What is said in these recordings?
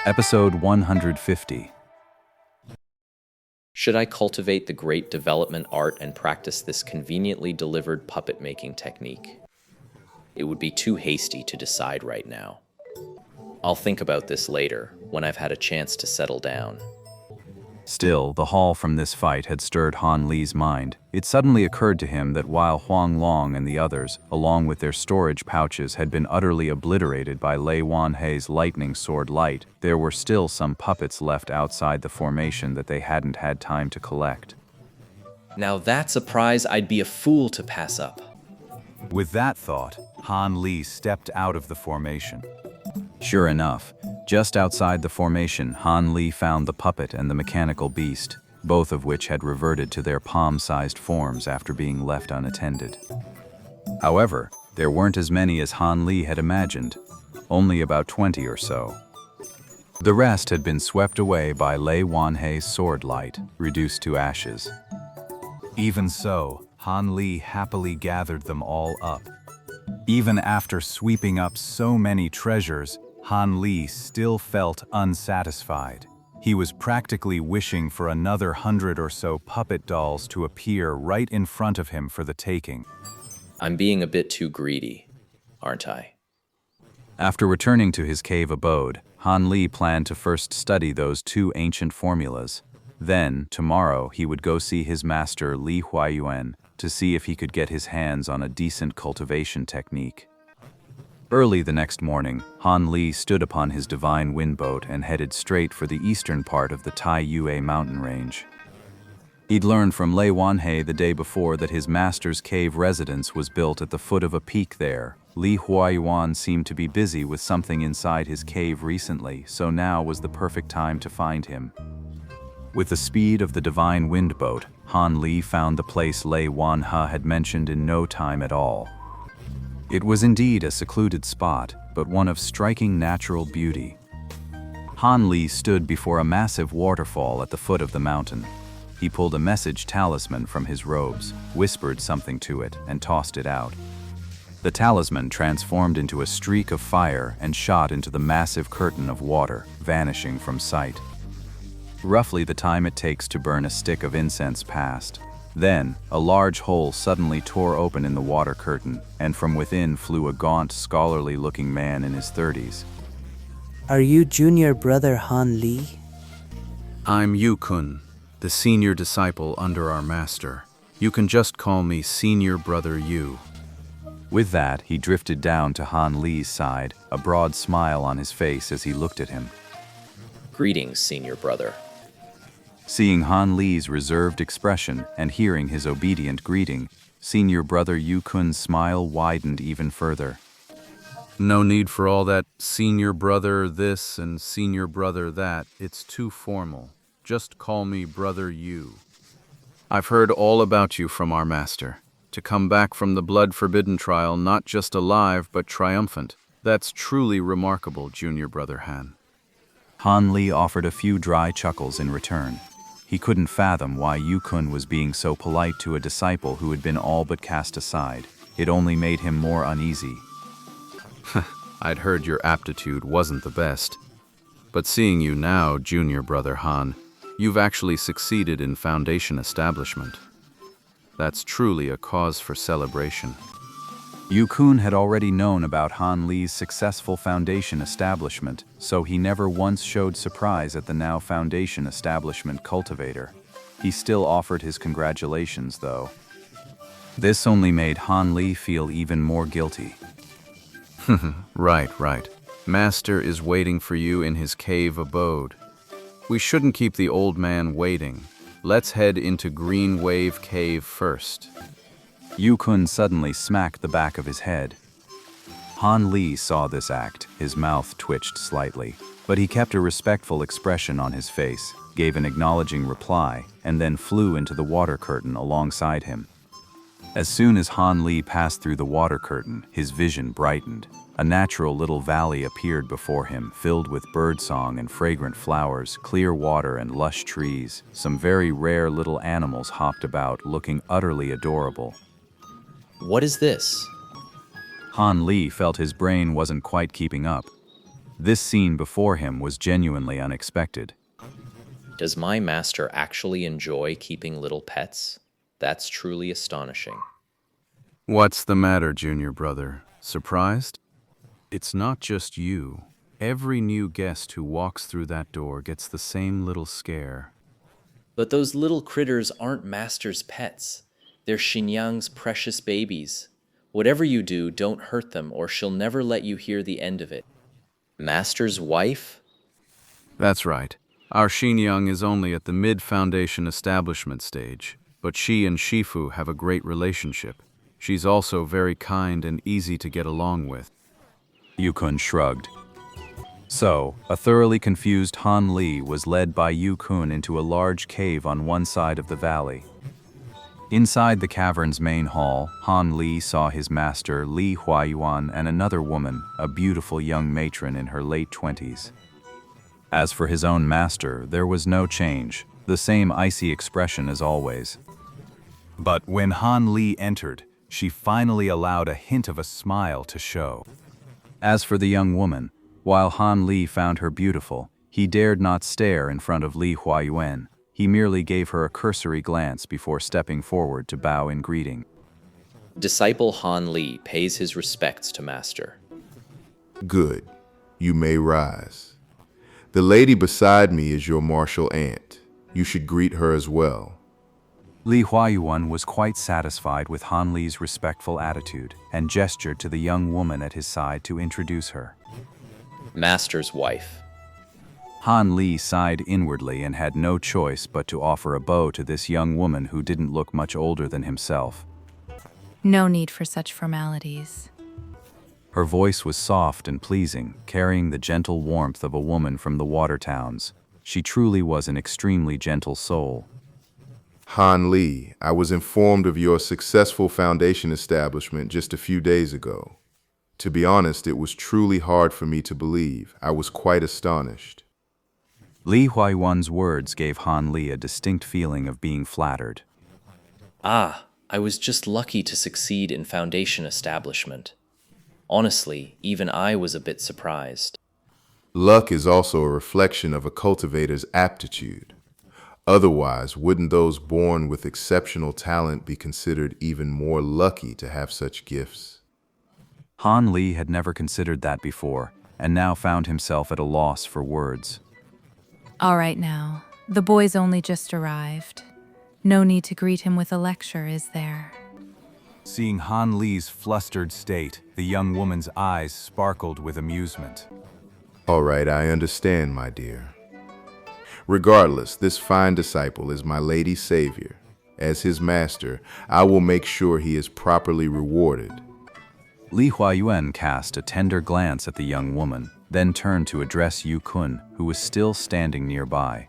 Episode 150. Should I cultivate the great development art and practice this conveniently delivered puppet-making technique? It would be too hasty to decide right now. I'll think about this later, when I've had a chance to settle down. Still, the haul from this fight had stirred Han Li's mind. It suddenly occurred to him that while Huang Long and the others, along with their storage pouches, had been utterly obliterated by Lei Wanhei's lightning sword light, there were still some puppets left outside the formation that they hadn't had time to collect. Now that's a prize I'd be a fool to pass up. With that thought, Han Li stepped out of the formation. Sure enough, just outside the formation, Han Li found the puppet and the mechanical beast, both of which had reverted to their palm-sized forms after being left unattended. However, there weren't as many as Han Li had imagined, only about 20 or so. The rest had been swept away by Lei Wanhei's sword light, reduced to ashes. Even so, Han Li happily gathered them all up. Even after sweeping up so many treasures, Han Li still felt unsatisfied. He was practically wishing for another 100 or so puppet dolls to appear right in front of him for the taking. I'm being a bit too greedy, aren't I? After returning to his cave abode, Han Li planned to first study those two ancient formulas. Then, tomorrow, he would go see his master Li Huayuan to see if he could get his hands on a decent cultivation technique. Early the next morning, Han Li stood upon his divine wind boat and headed straight for the eastern part of the Tai Yue mountain range. He'd learned from Lei Wanhei the day before that his master's cave residence was built at the foot of a peak there. Li Huayuan seemed to be busy with something inside his cave recently, so now was the perfect time to find him. With the speed of the divine wind boat, Han Li found the place Lei Wanhe had mentioned in no time at all. It was indeed a secluded spot, but one of striking natural beauty. Han Li stood before a massive waterfall at the foot of the mountain. He pulled a message talisman from his robes, whispered something to it, and tossed it out. The talisman transformed into a streak of fire and shot into the massive curtain of water, vanishing from sight. Roughly the time it takes to burn a stick of incense passed. Then, a large hole suddenly tore open in the water curtain, and from within flew a gaunt, scholarly-looking man in his 30s. Are you junior brother Han Li? I'm Yu Kun, the senior disciple under our master. You can just call me Senior Brother Yu. With that, he drifted down to Han Li's side, a broad smile on his face as he looked at him. Greetings, senior brother. Seeing Han Li's reserved expression and hearing his obedient greeting, Senior Brother Yu Kun's smile widened even further. No need for all that Senior Brother this and Senior Brother that. It's too formal. Just call me Brother Yu. I've heard all about you from our master. To come back from the blood-forbidden trial not just alive but triumphant. That's truly remarkable, Junior Brother Han. Han Li offered a few dry chuckles in return. He couldn't fathom why Yu Kun was being so polite to a disciple who had been all but cast aside. It only made him more uneasy. I'd heard your aptitude wasn't the best. But seeing you now, Junior Brother Han, you've actually succeeded in foundation establishment. That's truly a cause for celebration. Yu Kun had already known about Han Li's successful foundation establishment, so he never once showed surprise at the now foundation establishment cultivator. He still offered his congratulations, though. This only made Han Li feel even more guilty. Right. Master is waiting for you in his cave abode. We shouldn't keep the old man waiting. Let's head into Green Wave Cave first. Yu Kun suddenly smacked the back of his head. Han Li saw this act. His mouth twitched slightly, but he kept a respectful expression on his face, gave an acknowledging reply, and then flew into the water curtain alongside him. As soon as Han Li passed through the water curtain, his vision brightened. A natural little valley appeared before him, filled with birdsong and fragrant flowers, clear water and lush trees. Some very rare little animals hopped about, looking utterly adorable. What is this? Han Li felt his brain wasn't quite keeping up. This scene before him was genuinely unexpected. Does my master actually enjoy keeping little pets? That's truly astonishing. What's the matter, junior brother? Surprised? It's not just you. Every new guest who walks through that door gets the same little scare. But those little critters aren't master's pets. They're Xinyang's precious babies. Whatever you do, don't hurt them or she'll never let you hear the end of it. Master's wife? That's right. Our Xinyang is only at the mid-foundation establishment stage, but she and Shifu have a great relationship. She's also very kind and easy to get along with. Yukun shrugged. So, a thoroughly confused Han Li was led by Yukun into a large cave on one side of the valley. Inside the cavern's main hall, Han Li saw his master Li Huayuan and another woman, a beautiful young matron in her late 20s. As for his own master, there was no change, the same icy expression as always. But when Han Li entered, she finally allowed a hint of a smile to show. As for the young woman, while Han Li found her beautiful, he dared not stare in front of Li Huayuan. He merely gave her a cursory glance before stepping forward to bow in greeting. Disciple Han Li pays his respects to master. Good. You may rise. The lady beside me is your martial aunt. You should greet her as well. Li Huayuan was quite satisfied with Han Li's respectful attitude and gestured to the young woman at his side to introduce her. Master's wife. Han Li sighed inwardly and had no choice but to offer a bow to this young woman who didn't look much older than himself. No need for such formalities. Her voice was soft and pleasing, carrying the gentle warmth of a woman from the water towns. She truly was an extremely gentle soul. Han Li, I was informed of your successful foundation establishment just a few days ago. To be honest, it was truly hard for me to believe. I was quite astonished. Li Huayuan's words gave Han Li a distinct feeling of being flattered. Ah, I was just lucky to succeed in foundation establishment. Honestly, even I was a bit surprised. Luck is also a reflection of a cultivator's aptitude. Otherwise, wouldn't those born with exceptional talent be considered even more lucky to have such gifts? Han Li had never considered that before, and now found himself at a loss for words. All right now, the boy's only just arrived. No need to greet him with a lecture, is there? Seeing Han Li's flustered state, the young woman's eyes sparkled with amusement. All right, I understand, my dear. Regardless, this fine disciple is my lady's savior. As his master, I will make sure he is properly rewarded. Li Huayuan cast a tender glance at the young woman, then turned to address Yu Kun, who was still standing nearby.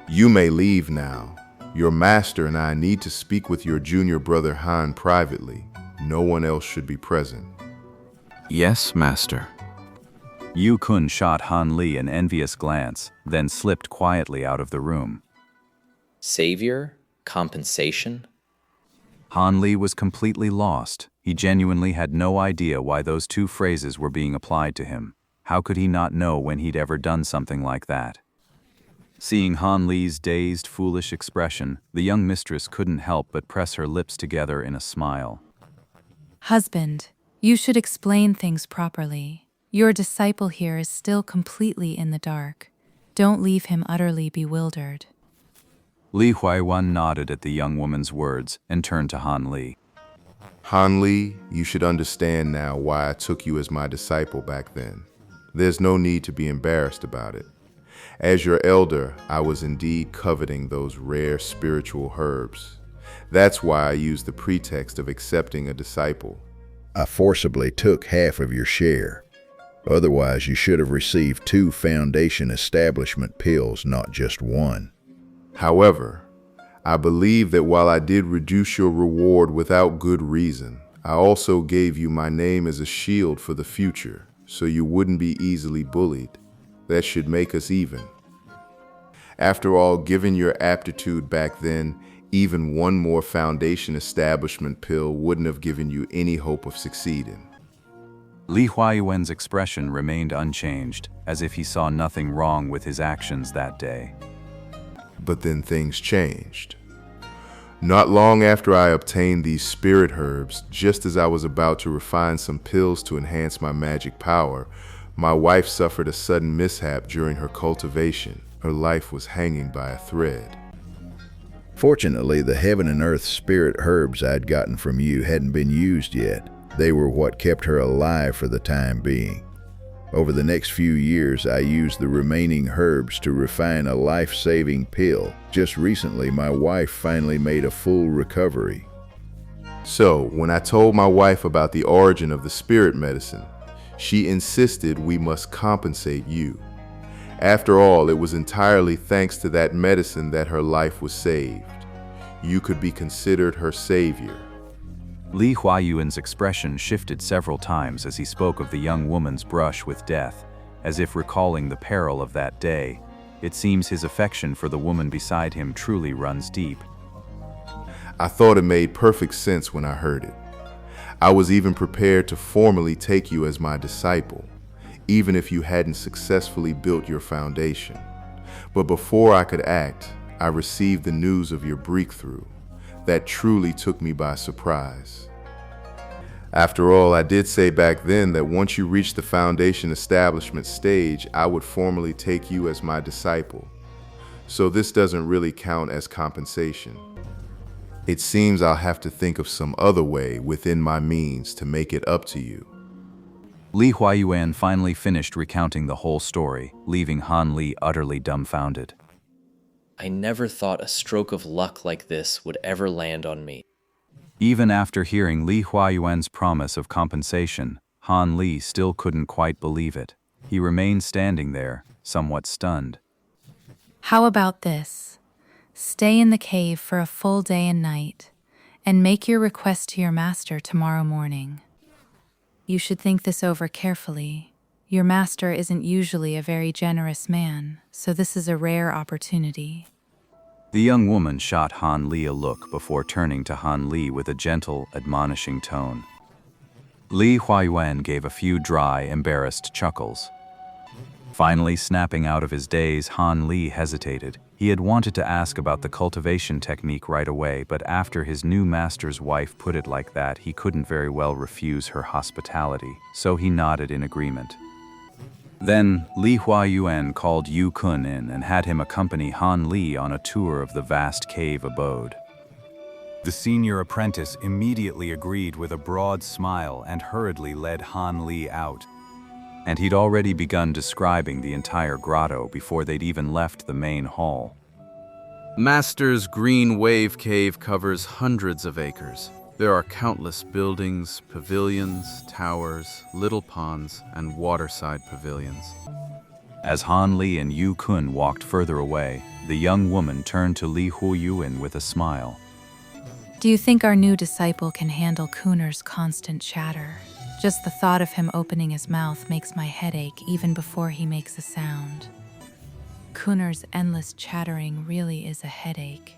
You may leave now. Your master and I need to speak with your junior brother Han privately. No one else should be present. Yes, master. Yu Kun shot Han Li an envious glance, then slipped quietly out of the room. Savior? Compensation? Han Li was completely lost. He genuinely had no idea why those two phrases were being applied to him. How could he not know when he'd ever done something like that? Seeing Han Li's dazed, foolish expression, the young mistress couldn't help but press her lips together in a smile. Husband, you should explain things properly. Your disciple here is still completely in the dark. Don't leave him utterly bewildered. Li Huayuan nodded at the young woman's words and turned to Han Li. Han Li, you should understand now why I took you as my disciple back then. There's no need to be embarrassed about it. As your elder, I was indeed coveting those rare spiritual herbs. That's why I used the pretext of accepting a disciple. I forcibly took half of your share. Otherwise, you should have received 2 foundation establishment pills, not just 1. However, I believe that while I did reduce your reward without good reason, I also gave you my name as a shield for the future, so you wouldn't be easily bullied. That should make us even. After all, given your aptitude back then, even 1 more foundation establishment pill wouldn't have given you any hope of succeeding. Li Huayuan's expression remained unchanged, as if he saw nothing wrong with his actions that day. But then things changed. Not long after I obtained these spirit herbs, just as I was about to refine some pills to enhance my magic power, my wife suffered a sudden mishap during her cultivation. Her life was hanging by a thread. Fortunately, the heaven and earth spirit herbs I'd gotten from you hadn't been used yet. They were what kept her alive for the time being. Over the next few years, I used the remaining herbs to refine a life-saving pill. Just recently, my wife finally made a full recovery. So, when I told my wife about the origin of the spirit medicine, she insisted we must compensate you. After all, it was entirely thanks to that medicine that her life was saved. You could be considered her savior. Li Huayuan's expression shifted several times as he spoke of the young woman's brush with death, as if recalling the peril of that day. It seems his affection for the woman beside him truly runs deep. I thought it made perfect sense when I heard it. I was even prepared to formally take you as my disciple, even if you hadn't successfully built your foundation. But before I could act, I received the news of your breakthrough. That truly took me by surprise. After all, I did say back then that once you reached the foundation establishment stage, I would formally take you as my disciple. So this doesn't really count as compensation. It seems I'll have to think of some other way within my means to make it up to you. Li Huayuan finally finished recounting the whole story, leaving Han Li utterly dumbfounded. I never thought a stroke of luck like this would ever land on me. Even after hearing Li Huayuan's promise of compensation, Han Li still couldn't quite believe it. He remained standing there, somewhat stunned. How about this? Stay in the cave for a full day and night, and make your request to your master tomorrow morning. You should think this over carefully. Your master isn't usually a very generous man, so this is a rare opportunity. The young woman shot Han Li a look before turning to Han Li with a gentle, admonishing tone. Li Huayuan gave a few dry, embarrassed chuckles. Finally snapping out of his daze, Han Li hesitated. He had wanted to ask about the cultivation technique right away, but after his new master's wife put it like that, he couldn't very well refuse her hospitality, so he nodded in agreement. Then, Li Huayuan called Yu Kun in and had him accompany Han Li on a tour of the vast cave abode. The senior apprentice immediately agreed with a broad smile and hurriedly led Han Li out. And he'd already begun describing the entire grotto before they'd even left the main hall. Master's green wave cave covers hundreds of acres. There are countless buildings, pavilions, towers, little ponds, and waterside pavilions. As Han Li and Yu Kun walked further away, the young woman turned to Li Huayuan with a smile. Do you think our new disciple can handle Kuner's constant chatter? Just the thought of him opening his mouth makes my head ache even before he makes a sound. Kuner's endless chattering really is a headache.